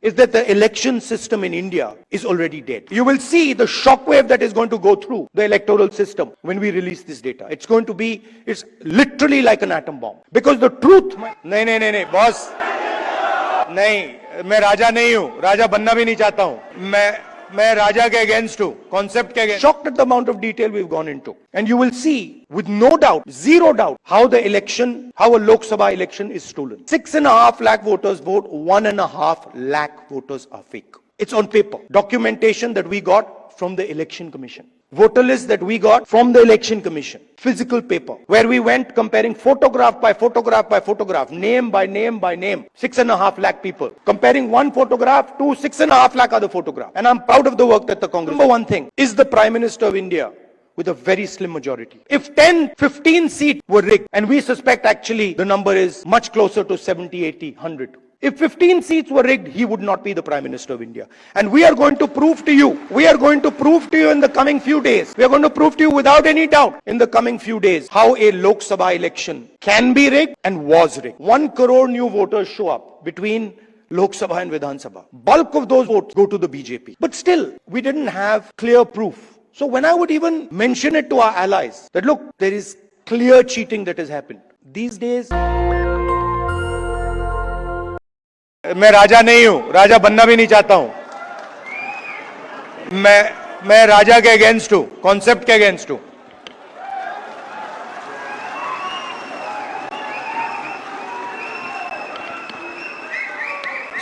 is that the election system in India is already dead. You will see the shockwave that is going to go through the electoral system when we release this data. It's going to be, it's literally like an atom bomb. Because the truth... नहीं, boss. नहीं, मैं राजा नहीं हूँ. राजा बनना भी नहीं चाहता हूँ. मैं राजा के against हूँ. Concept के against. Shocked at the amount of detail we've gone into. And you will see, with no doubt, zero doubt, how the election, how a Lok Sabha election is stolen. 6.5 lakh voters vote, 1.5 lakh voters are fake. It's on paper. Documentation that we got from the Election Commission. Voter list that we got from the Election Commission. Physical paper. Where we went comparing photograph by photograph by photograph. Name by name by name. 6.5 lakh people. Comparing one photograph to 6.5 lakh other photographs. And I'm proud of the work that the Congress. Number one thing, is the Prime Minister of India with a very slim majority. If 10, 15 seats were rigged, and we suspect actually the number is much closer to 70, 80, 100. If 15 seats were rigged, he would not be the Prime Minister of India. And we are going to prove to you, in the coming few days, we are going to prove to you without any doubt in the coming few days, how a Lok Sabha election can be rigged and was rigged. 1 crore new voters show up between Lok Sabha and Vidhan Sabha. Bulk of those votes go to the BJP. But still, we didn't have clear proof. So when I would even mention it to our allies, that look, there is clear cheating that has happened. These days, मैं राजा नहीं हूं, राजा बनना भी नहीं चाहता हूं. मैं राजा के अगेंस्ट हूं, कॉन्सेप्ट के अगेंस्ट हूं.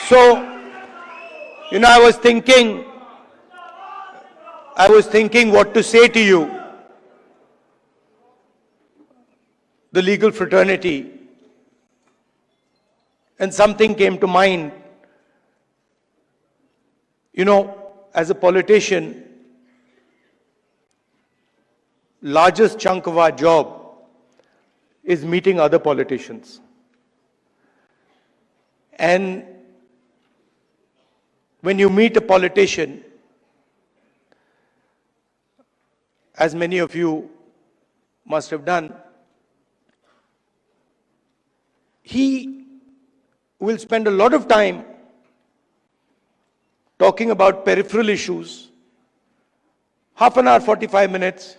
So, I was thinking what to say to you, the legal fraternity. And something came to mind. As a politician, largest chunk of our job is meeting other politicians. And when you meet a politician, as many of you must have done, he will spend a lot of time talking about peripheral issues, half an hour, 45 minutes,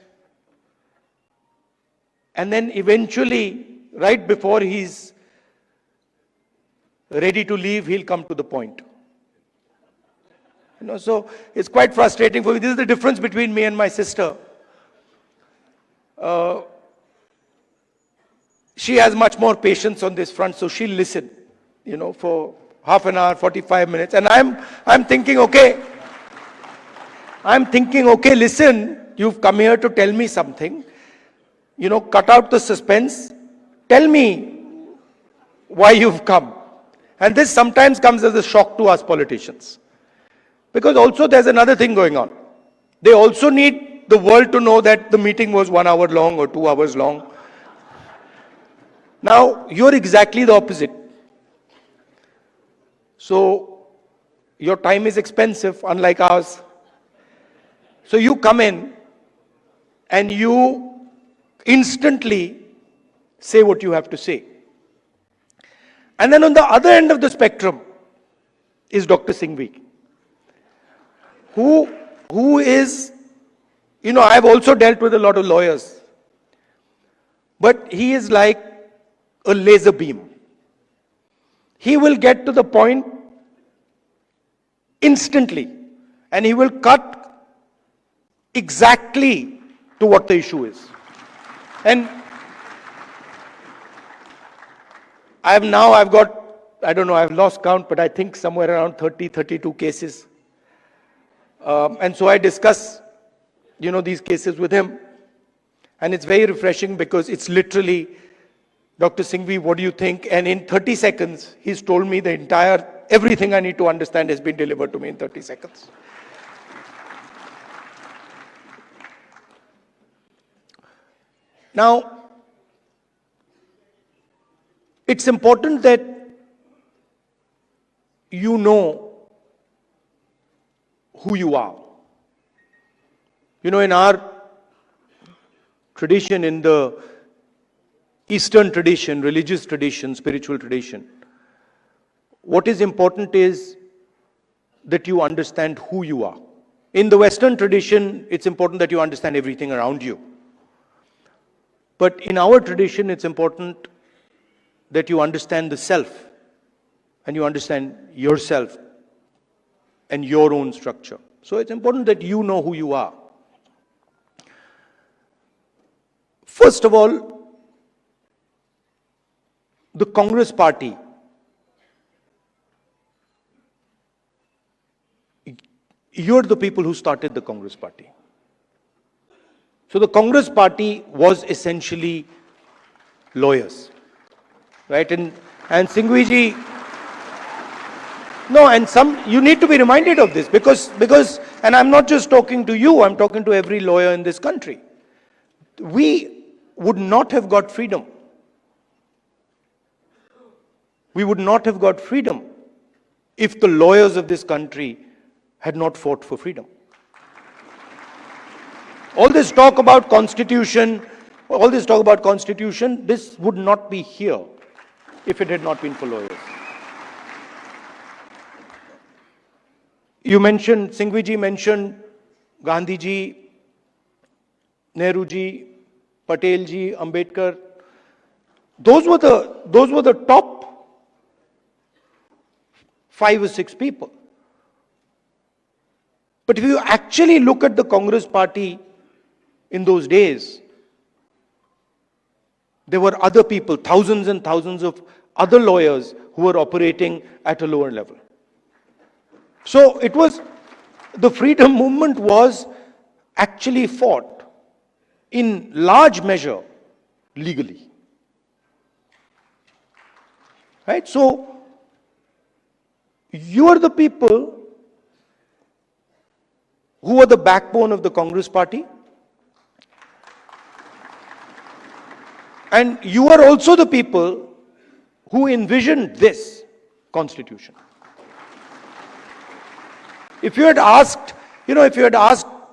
and then eventually, right before he's ready to leave, he'll come to the point. So it's quite frustrating for me. This is the difference between me and my sister. She has much more patience on this front, so she'll listen. For half an hour, 45 minutes. And I'm thinking, okay, listen, you've come here to tell me something. Cut out the suspense. Tell me why you've come. And this sometimes comes as a shock to us politicians. Because also there's another thing going on. They also need the world to know that the meeting was 1 hour long or 2 hours long. Now, you're exactly the opposite. So, your time is expensive, unlike ours. So you come in and you instantly say what you have to say. And then on the other end of the spectrum is Dr. Singhvi, who is, I've also dealt with a lot of lawyers, but he is like a laser beam. He will get to the point instantly, and he will cut exactly to what the issue is. And I've got, I don't know, I've lost count, but I think somewhere around 30, 32 cases. And so I discuss, these cases with him. And it's very refreshing because it's literally, Dr. Singhvi, what do you think? And in 30 seconds, he's told me everything I need to understand has been delivered to me in 30 seconds. Now, it's important that you know who you are. In our tradition, in the Eastern tradition, religious tradition, spiritual tradition, what is important is that you understand who you are. In the Western tradition, it's important that you understand everything around you. But in our tradition, it's important that you understand the self and you understand yourself and your own structure. So it's important that you know who you are. First of all, the Congress party, you're the people who started the Congress party. So the Congress party was essentially lawyers, right? And Singhvi no, and you need to be reminded of this because, and I'm not just talking to you, I'm talking to every lawyer in this country. We would not have got freedom. We would not have got freedom if the lawyers of this country had not fought for freedom. All this talk about constitution, this would not be here if it had not been for lawyers. You mentioned, Singhvi ji mentioned Gandhi ji, Nehru ji, Patel ji, Ambedkar. Those were the top 5 or 6 people. But if you actually look at the Congress party in those days, there were other people, thousands and thousands of other lawyers who were operating at a lower level. So it was, the freedom movement was actually fought in large measure legally. Right? So you are the people who are the backbone of the Congress party. And you are also the people who envisioned this constitution. If you had asked,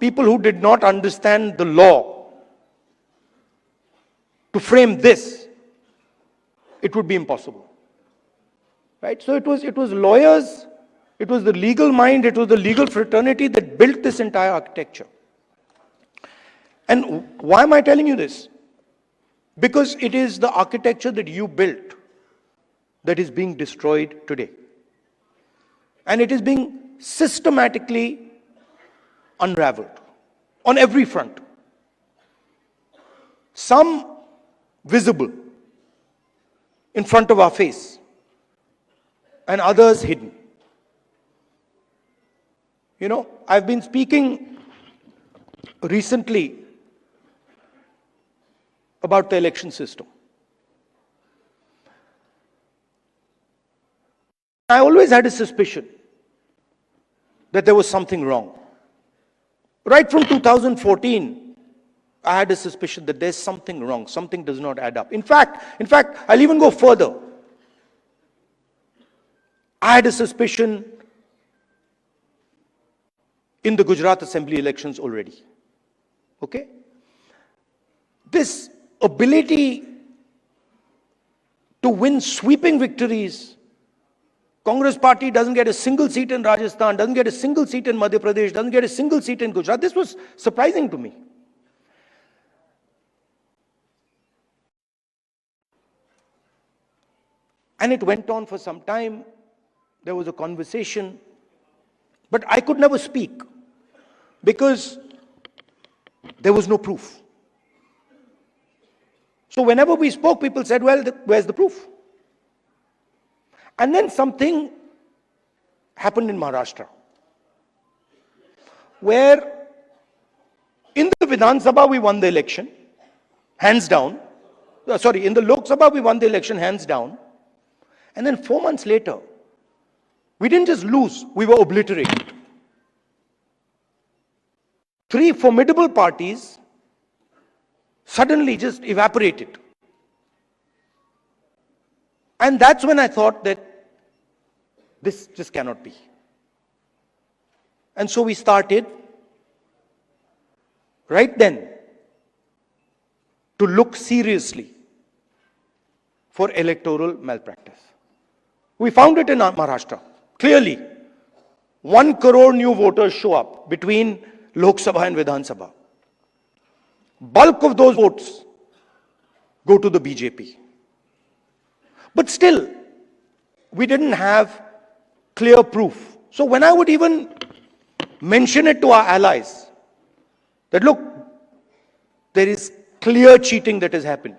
people who did not understand the law to frame this, it would be impossible. Right? So it was lawyers, it was the legal mind, it was the legal fraternity that built this entire architecture. And why am I telling you this? Because it is the architecture that you built that is being destroyed today. And it is being systematically unraveled on every front. Some visible in front of our face and others hidden. I've been speaking recently about the election system. I always had a suspicion that there was something wrong. Right from 2014, I had a suspicion that there's something wrong, something does not add up. In fact, I'll even go further. I had a suspicion in the Gujarat Assembly elections already. Okay? This ability to win sweeping victories. Congress party doesn't get a single seat in Rajasthan, doesn't get a single seat in Madhya Pradesh, doesn't get a single seat in Gujarat. This was surprising to me. And it went on for some time. There was a conversation, but I could never speak because there was no proof. So whenever we spoke, people said, well, where's the proof? And then something happened in Maharashtra, where in the Vidhan Sabha we won the election, hands down. In the Lok Sabha we won the election, hands down. And then 4 months later, we didn't just lose, we were obliterated. 3 formidable parties suddenly just evaporated. And that's when I thought that this just cannot be. And so we started right then to look seriously for electoral malpractice. We found it in Maharashtra, clearly. 1 crore new voters show up between Lok Sabha and Vidhan Sabha. Bulk of those votes go to the BJP. But still, we didn't have clear proof. So when I would even mention it to our allies, that look, there is clear cheating that has happened,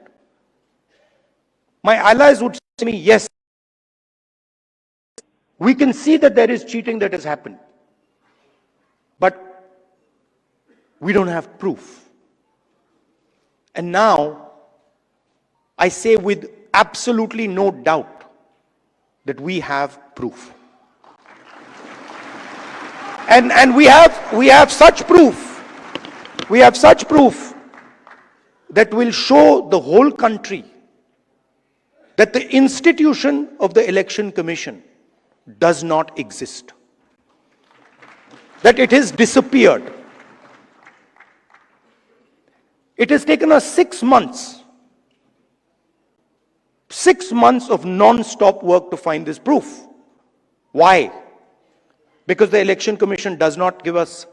my allies would say to me, yes, we can see that there is cheating that has happened, but we don't have proof. And now, I say with absolutely no doubt that we have proof. And we have such proof. We have such proof that will show the whole country that the institution of the Election Commission does not exist. That it has disappeared. It has taken us 6 months. 6 months of non-stop work to find this proof. Why? Because the Election Commission does not give us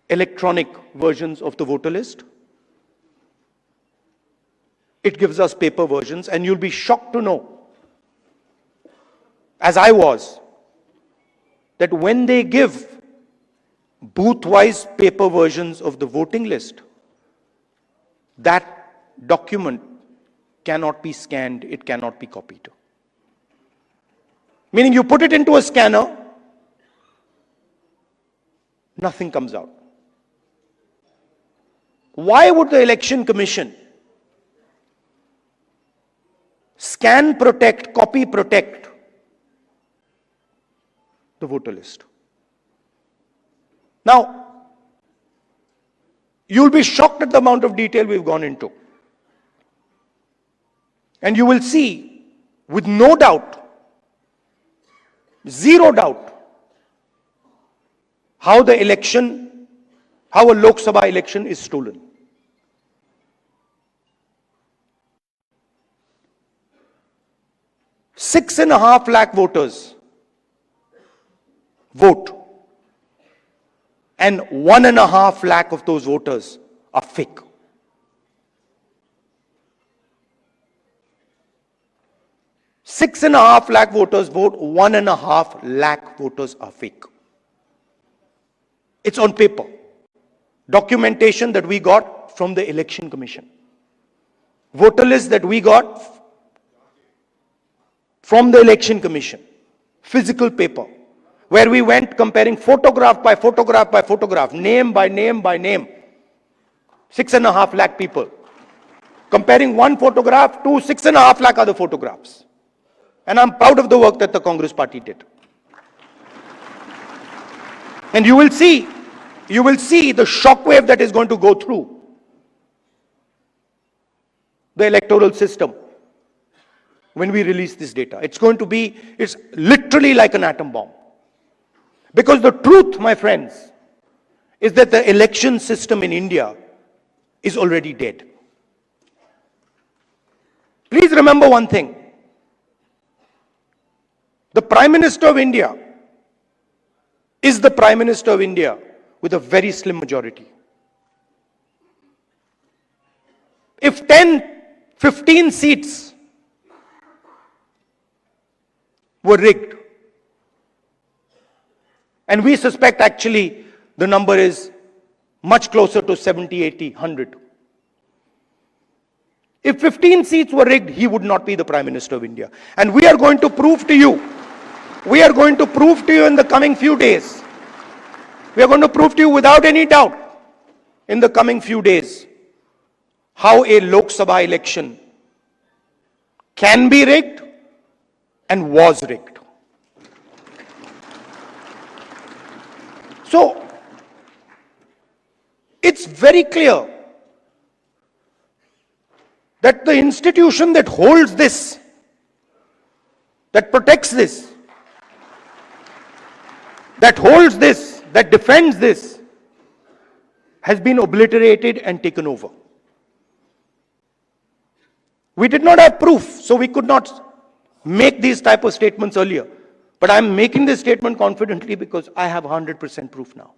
electronic versions of the voter list. It gives us paper versions, and you'll be shocked to know, as I was, that when they give booth-wise paper versions of the voting list, that document cannot be scanned, it cannot be copied. Meaning you put it into a scanner, nothing comes out. Why would the Election Commission scan protect, copy protect the voter list? Now, you'll be shocked at the amount of detail we've gone into. And you will see, with no doubt, zero doubt, how a Lok Sabha election is stolen. Six and a half lakh voters vote, and 1.5 lakh of those voters are fake. Six and a half lakh voters vote, 1.5 lakh voters are fake. It's on paper. Documentation that we got from the Election Commission. Voter list that we got from the Election Commission. Physical paper. Where we went comparing photograph by photograph by photograph, name by name by name. 6.5 lakh people. Comparing one photograph to 6.5 lakh other photographs. And I'm proud of the work that the Congress party did. And you will see the shockwave that is going to go through the electoral system when we release this data. It's literally like an atom bomb. Because the truth, my friends, is that the election system in India is already dead. Please remember one thing. The Prime Minister of India is the Prime Minister of India with a very slim majority. If 10, 15 seats were rigged, and we suspect actually the number is much closer to 70, 80, 100. If 15 seats were rigged, he would not be the Prime Minister of India. And we are going to prove to you, in the coming few days, we are going to prove to you without any doubt in the coming few days how a Lok Sabha election can be rigged and was rigged. So, it's very clear that the institution that holds this, that protects this, that holds this, that defends this, has been obliterated and taken over. We did not have proof, so we could not make these type of statements earlier. But I'm making this statement confidently because I have 100% proof now.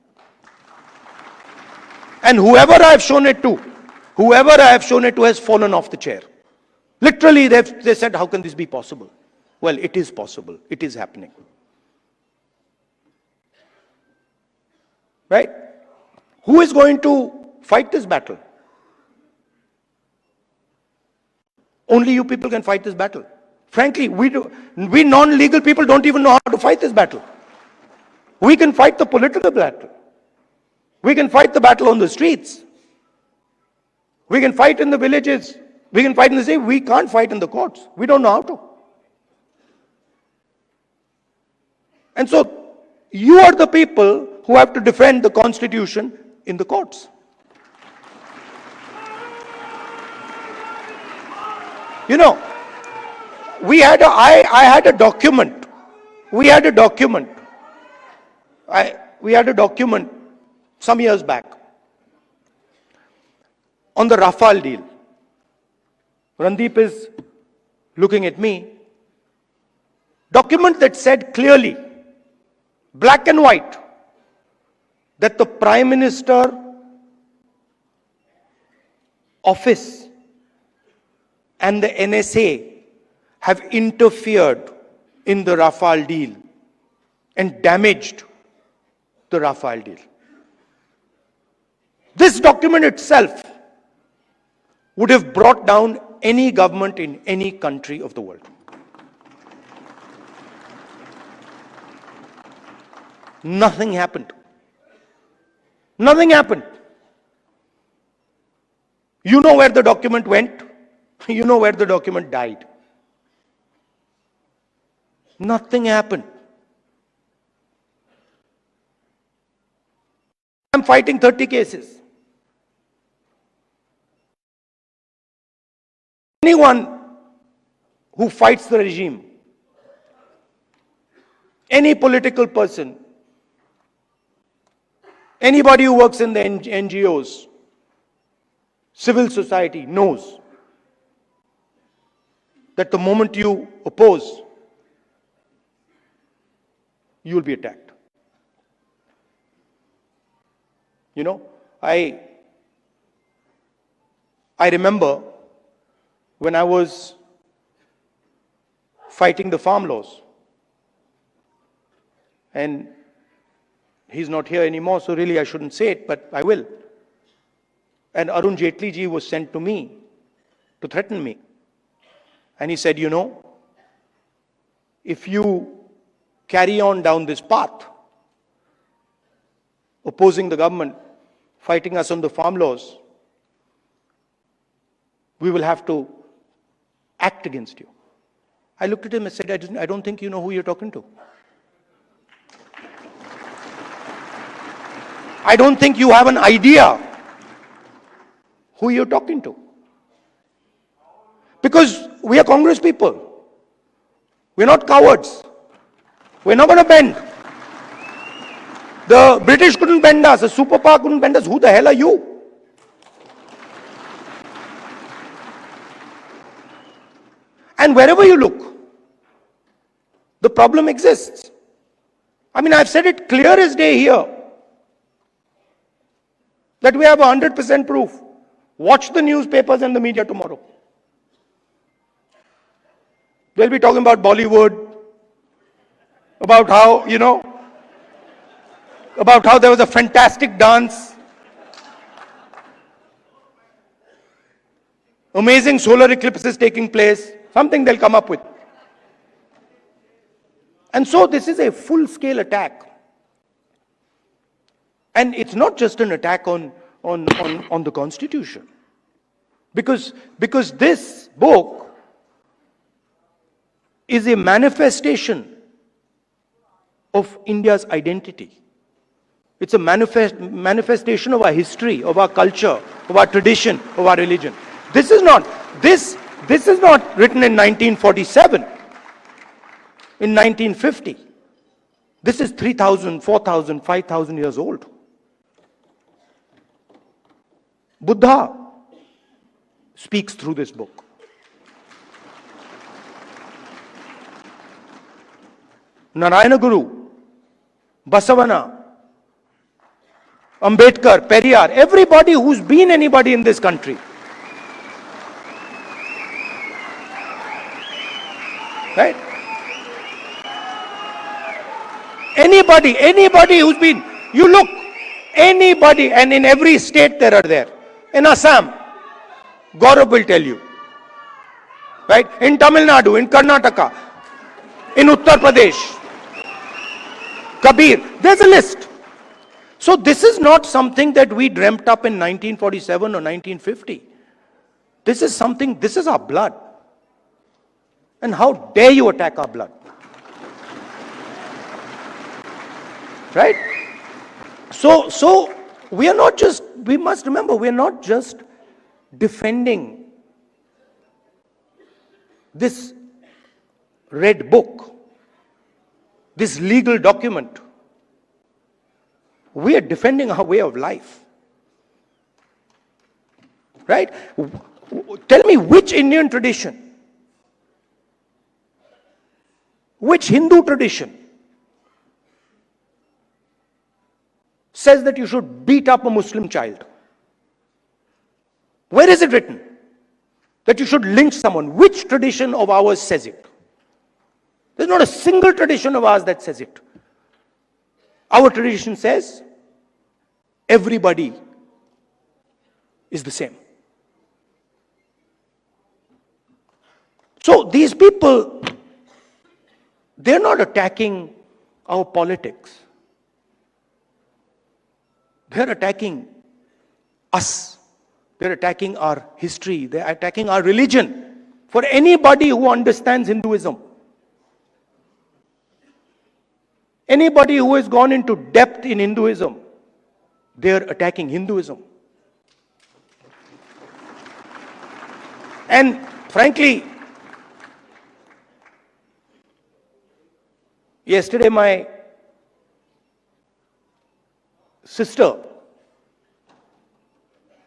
And whoever I have shown it to has fallen off the chair. Literally, they said, how can this be possible? Well, it is possible. It is happening. Right? Who is going to fight this battle? Only you people can fight this battle. Frankly, we non-legal people don't even know how to fight this battle. We can fight the political battle. We can fight the battle on the streets. We can fight in the villages. We can fight in the city. We can't fight in the courts. We don't know how to. And so, you are the people who have to defend the Constitution in the courts. You know, I had a document. We had a document some years back on the Rafale deal. Randeep is looking at me. Document that said clearly, black and white, that the Prime Minister office and the NSA have interfered in the Rafale deal and damaged the Rafale deal. This document itself would have brought down any government in any country of the world. Nothing happened. Nothing happened. You know where the document went. You know where the document died. Nothing happened. I'm fighting 30 cases. Anyone who fights the regime, any political person, anybody who works in the NGOs, civil society knows that the moment you oppose, you will be attacked. You know, I remember when I was fighting the farm laws, and he's not here anymore, so really I shouldn't say it, but I will. And Arun Jaitley ji was sent to me to threaten me. And he said, you know, if you carry on down this path, opposing the government, fighting us on the farm laws, we will have to act against you. I looked at him and said, I don't think you know who you're talking to. I don't think you have an idea who you're talking to. Because we are Congress people. We're not cowards. We're not going to bend. The British couldn't bend us. The superpower couldn't bend us. Who the hell are you? And wherever you look, the problem exists. I mean, I've said it clear as day here, that we have 100% proof. Watch the newspapers and the media tomorrow. They'll be talking about Bollywood, about how, you know, about how there was a fantastic dance, amazing solar eclipses taking place, something they'll come up with. And so this is a full-scale attack. And it's not just an attack on the Constitution. Because this book is a manifestation of India's identity. It's a manifestation of our history, of our culture, of our tradition, of our religion. This is not written in 1947, in 1950. This is 3,000, 4,000, 5,000 years old. Buddha speaks through this book. Narayana Guru, Basavana, Ambedkar, Periyar, everybody who's been anybody in this country. Right? Anybody who's been, you look, anybody, and in every state there are there. In Assam, Gaurav will tell you. Right? In Tamil Nadu, in Karnataka, in Uttar Pradesh, Kabir, there's a list. So this is not something that we dreamt up in 1947 or 1950. This is something, this is our blood. And how dare you attack our blood? Right? So we are not just, we must remember, we are not just defending this red book, this legal document. We are defending our way of life. Right? Tell me which Indian tradition, which Hindu tradition says that you should beat up a Muslim child? Where is it written that you should lynch someone? Which tradition of ours says it? There's not a single tradition of ours that says it. Our tradition says everybody is the same. So these people, they're not attacking our politics. They're attacking us. They're attacking our history. They're attacking our religion. For anybody who understands Hinduism, anybody who has gone into depth in Hinduism, they're attacking Hinduism. And frankly, yesterday my sister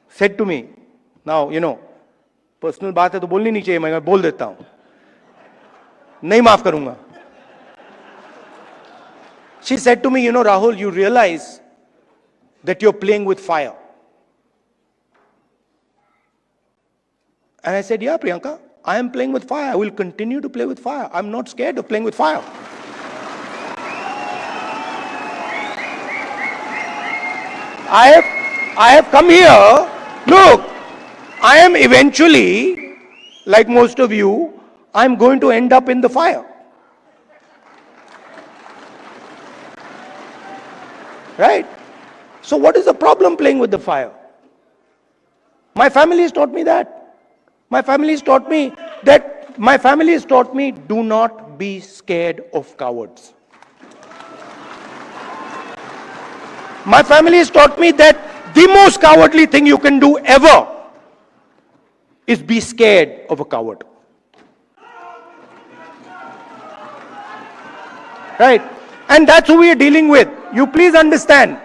said to me, now, you know, personal बात है तो बोलनी नहीं चाहिए, मैं बोल देता हूं, नहीं माफ करूंगा. She said to me, you know, Rahul, you realize that you're playing with fire. And I said, yeah, Priyanka, I am playing with fire. I will continue to play with fire. I'm not scared of playing with fire. I have come here. Look, I am eventually, like most of you, I'm going to end up in the fire. Right? So what is the problem playing with the fire? My family has taught me that. My family has taught me do not be scared of cowards. My family has taught me that the most cowardly thing you can do ever is be scared of a coward. Right? And that's who we are dealing with. You please understand.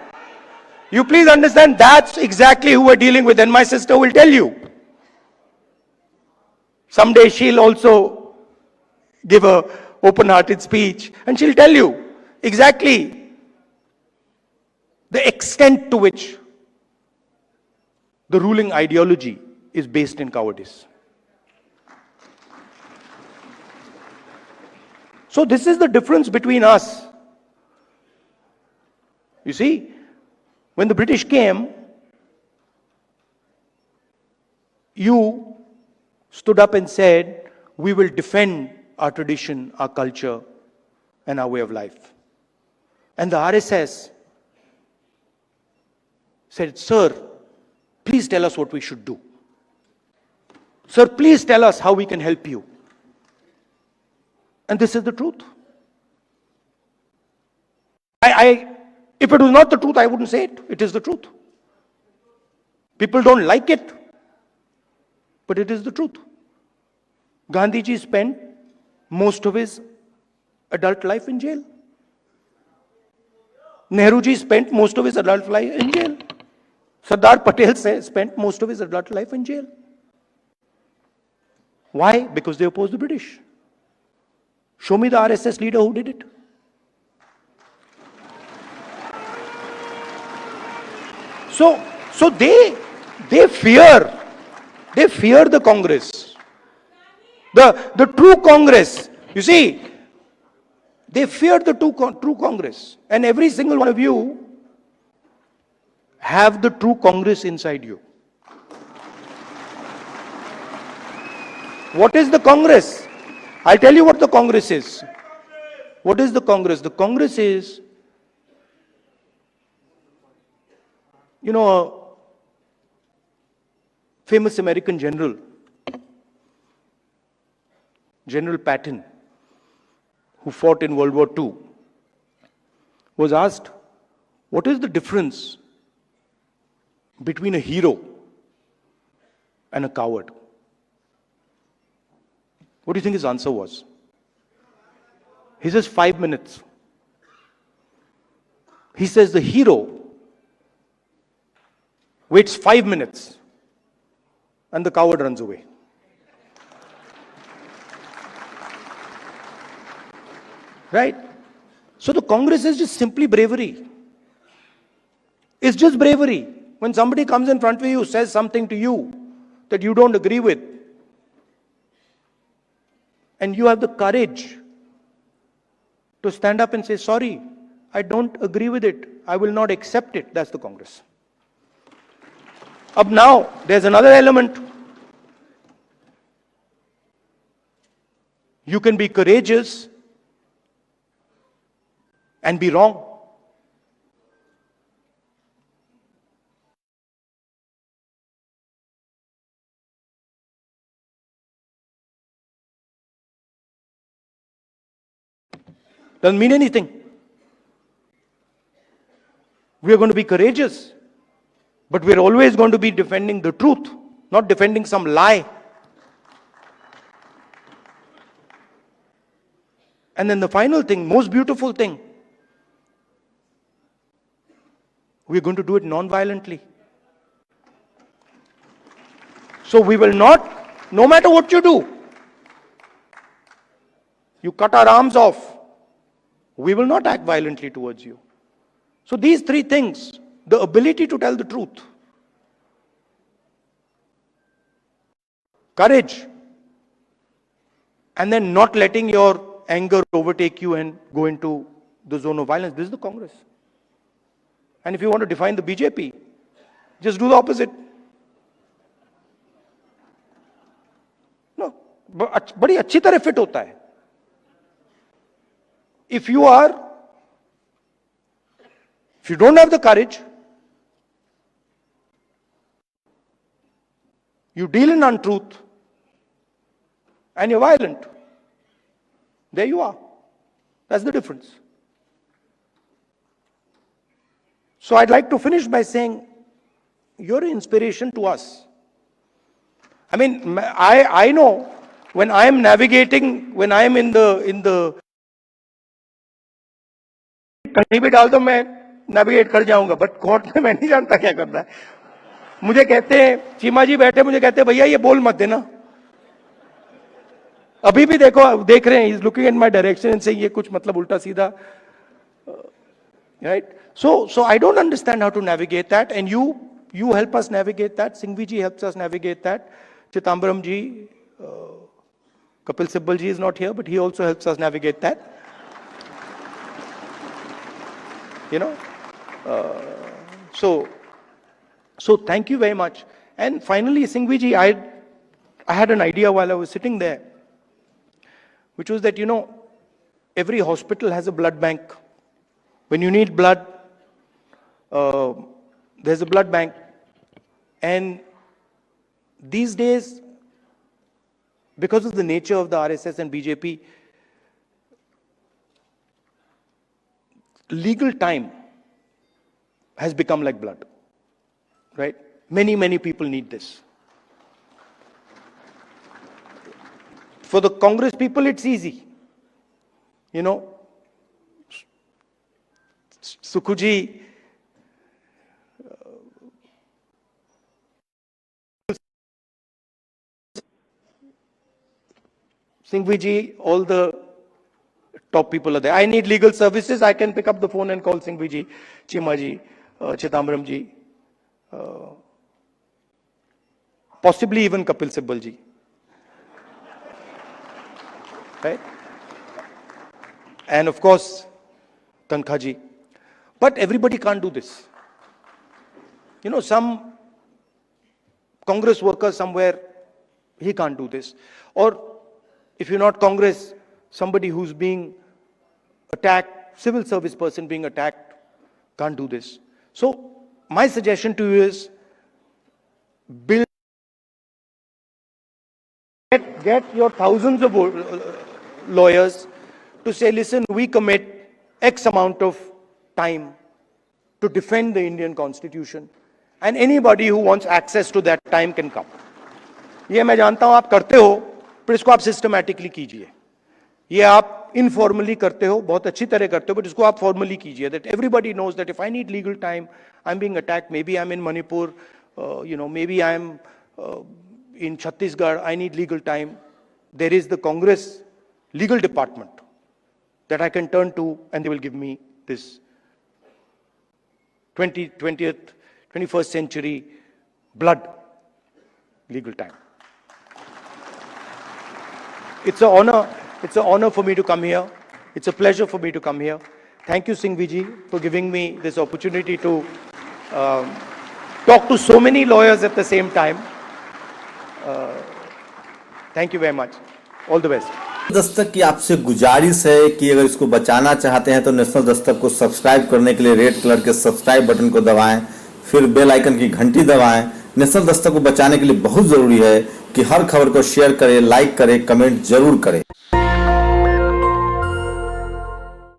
You please understand that's exactly who we're dealing with. And my sister will tell you. Someday she'll also give a open-hearted speech and she'll tell you exactly the extent to which the ruling ideology is based in cowardice. So this is the difference between us. You see, when the British came, you stood up and said, we will defend our tradition, our culture, and our way of life. And the RSS said, sir, please tell us what we should do. Sir, please tell us how we can help you. And this is the truth. If it was not the truth, I wouldn't say it. It is the truth. People don't like it, but it is the truth. Gandhiji spent most of his adult life in jail. Nehruji spent most of his adult life in jail. Sardar Patel spent most of his adult life in jail. Why? Because they opposed the British. Show me the RSS leader who did it. So they fear the Congress, the true Congress. You see, they fear the true Congress, and every single one of you have the true Congress inside you. What is the Congress? I'll tell you what the Congress is. What is the Congress? The Congress is, a famous American general, General Patton, who fought in World War II, was asked, what is the difference between a hero and a coward? What do you think his answer was? He says 5 minutes. He says the hero waits 5 minutes and the coward runs away. Right? So the Congress is just simply bravery. It's just bravery. When somebody comes in front of you, says something to you that you don't agree with, and you have the courage to stand up and say, sorry, I don't agree with it. I will not accept it. That's the Congress. Up now, there's another element. You can be courageous and be wrong. Doesn't mean anything. We are going to be courageous, but we're always going to be defending the truth, not defending some lie. And then the final thing, most beautiful thing, we're going to do it non-violently. So we will not, no matter what you do, you cut our arms off, we will not act violently towards you. So these three things, the ability to tell the truth, courage, and then not letting your anger overtake you and go into the zone of violence. This is the Congress. And if you want to define the BJP, just do the opposite. No, बड़ी अच्छी तरह fit होता है. If you don't have the courage, you deal in untruth, and you're violent, there you are. That's the difference. So I'd like to finish by saying, you're an inspiration to us. I mean, I know when I am navigating, when I am in the कहीं भी डाल दो मैं navigate कर जाऊंगा, but court में मैं नहीं जानता क्या करना है. मुझे कहते हैं, चीमा जी बैठे, मुझे कहते हैं भैया ये बोल मत देना. अभी भी देख रहे हैं, he is looking in my direction and saying ये कुछ मतलब उल्टा सीधा. Right? So I don't understand how to navigate that, and you help us navigate that. Singhvi ji helps us navigate that. Chithambaram ji, Kapil Sibbal ji is not here, but he also helps us navigate that. So thank you very much. And finally, Singhvi ji, I had an idea while I was sitting there, which was that, every hospital has a blood bank. When you need blood, there's a blood bank. And these days, because of the nature of the RSS and BJP, legal time has become like blood, right? Many people need this. For the Congress people, it's easy. Sukhuji, Singhvi ji, all the top people are there. I need legal services, I can pick up the phone and call Singhvi ji, Chima ji, Chithambaram ji. possibly even Kapil Sibal ji, right? And of course, Tankha ji. But everybody can't do this. You know, some Congress worker somewhere, he can't do this. Or if you're not Congress, somebody who's being attacked, civil service person being attacked, can't do this. So my suggestion to you is build, get your thousands of lawyers to say, listen, we commit X amount of time to defend the Indian Constitution, and anybody who wants access to that time can come. ये मैं जानता हूं आप करते हो, पर इसको आप सिस्टमैटिकली कीजिए. ये आप इनफॉर्मली करते हो, बहुत अच्छी तरह करते हो, but इसको आप फॉर्मली कीजिए. That everybody knows that if I need legal time, I'm being attacked. Maybe I'm in Manipur, maybe I'm in Chhattisgarh. I need legal time. There is the Congress legal department that I can turn to, and they will give me this 21st century blood legal time. It's an honor for me to come here. It's a pleasure for me to come here. Thank you, Singhvi ji, for giving me this opportunity to talk to so many lawyers at the same time. Thank you very much. All the best. Dastak की आपसे गुजारिश है कि अगर इसको बचाना चाहते हैं तो नेशनल दस्तक को सब्सक्राइब करने के लिए रेड कलर के सब्सक्राइब बटन को दबाएं, फिर बेल आइकन की घंटी दबाएं. नेशनल दस्तक को बचाने के लिए बहुत जरूरी है कि हर खबर को शेयर करें, लाइक करें, कमेंट जरूर करें.